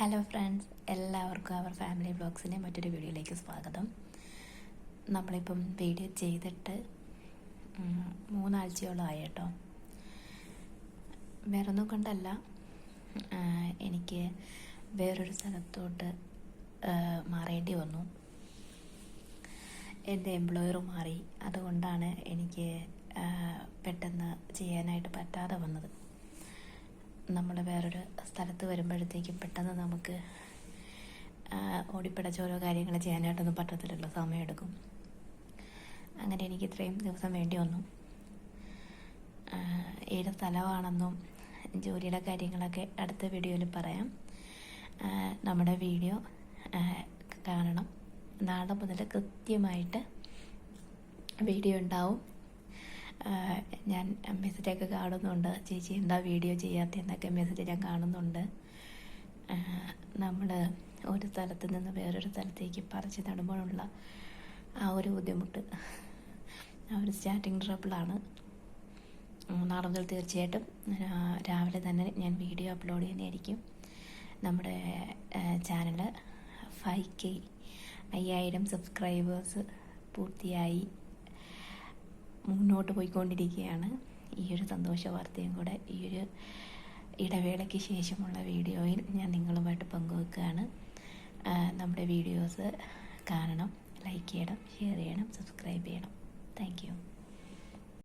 Hello friends, എല്ലാവർക്കും അവർ family വ്ളോഗ്സിൻ്റെ മറ്റൊരു വീഡിയോയിലേക്ക് സ്വാഗതം. നമ്മളിപ്പം വീഡിയോ ചെയ്തിട്ട് 3 ആഴ്ചയോളമായി കേട്ടോ. വേറൊന്നും കൊണ്ടല്ല, എനിക്ക് വേറൊരു സ്ഥലത്തോട്ട് മാറേണ്ടി വന്നു. എൻ്റെ എംപ്ലോയർ മാറി. അതുകൊണ്ടാണ് എനിക്ക് പെട്ടെന്ന് ചെയ്യാനായിട്ട് പറ്റാതെ വന്നത്. നമ്മൾ വേറൊരു സ്ഥലത്ത് വരുമ്പോഴത്തേക്കും പെട്ടെന്ന് നമുക്ക് ഓടിപ്പിടച്ച ഓരോ കാര്യങ്ങൾ ചെയ്യാനായിട്ടൊന്നും പറ്റത്തില്ലല്ലോ, സമയമെടുക്കും. അങ്ങനെ എനിക്ക് ഇത്രയും ദിവസം വേണ്ടി വന്നു. ഏത് സ്ഥലമാണെന്നും ജോലിയുടെ കാര്യങ്ങളൊക്കെ അടുത്ത വീഡിയോയിൽ പറയാം. നമ്മുടെ വീഡിയോ കാണണം. നാളെ മുതൽ കൃത്യമായിട്ട് വീഡിയോ ഉണ്ടാവും. ഞാൻ മെസ്സേജൊക്കെ കാണുന്നുണ്ട്, ചേച്ചി എന്താ വീഡിയോ ചെയ്യാത്തതെന്നൊക്കെ മെസ്സേജ് ഞാൻ കാണുന്നുണ്ട്. നമ്മൾ ഒരു സ്ഥലത്ത് നിന്ന് വേറൊരു സ്ഥലത്തേക്ക് പറിച്ച് നടുമ്പോഴുള്ള ആ ഒരു ബുദ്ധിമുട്ട്, ആ ഒരു സ്റ്റാർട്ടിങ് ട്രബിളാണ്. നാളെ മുതൽ തീർച്ചയായിട്ടും രാവിലെ തന്നെ ഞാൻ വീഡിയോ അപ്ലോഡ് ചെയ്യുന്നതായിരിക്കും. നമ്മുടെ ചാനൽ 5K 5000 സബ്സ്ക്രൈബേഴ്സ് പൂർത്തിയായി മുന്നോട്ട് പോയിക്കൊണ്ടിരിക്കുകയാണ്. ഈ ഒരു സന്തോഷ വാർത്തയും കൂടെ ഈ ഒരു ഇടവേളയ്ക്ക് ശേഷമുള്ള വീഡിയോയിൽ ഞാൻ നിങ്ങളുമായിട്ട് പങ്കുവെക്കുകയാണ്. നമ്മുടെ വീഡിയോസ് കാണണം, ലൈക്ക് ചെയ്യണം, ഷെയർ ചെയ്യണം, സബ്സ്ക്രൈബ് ചെയ്യണം. Thank you.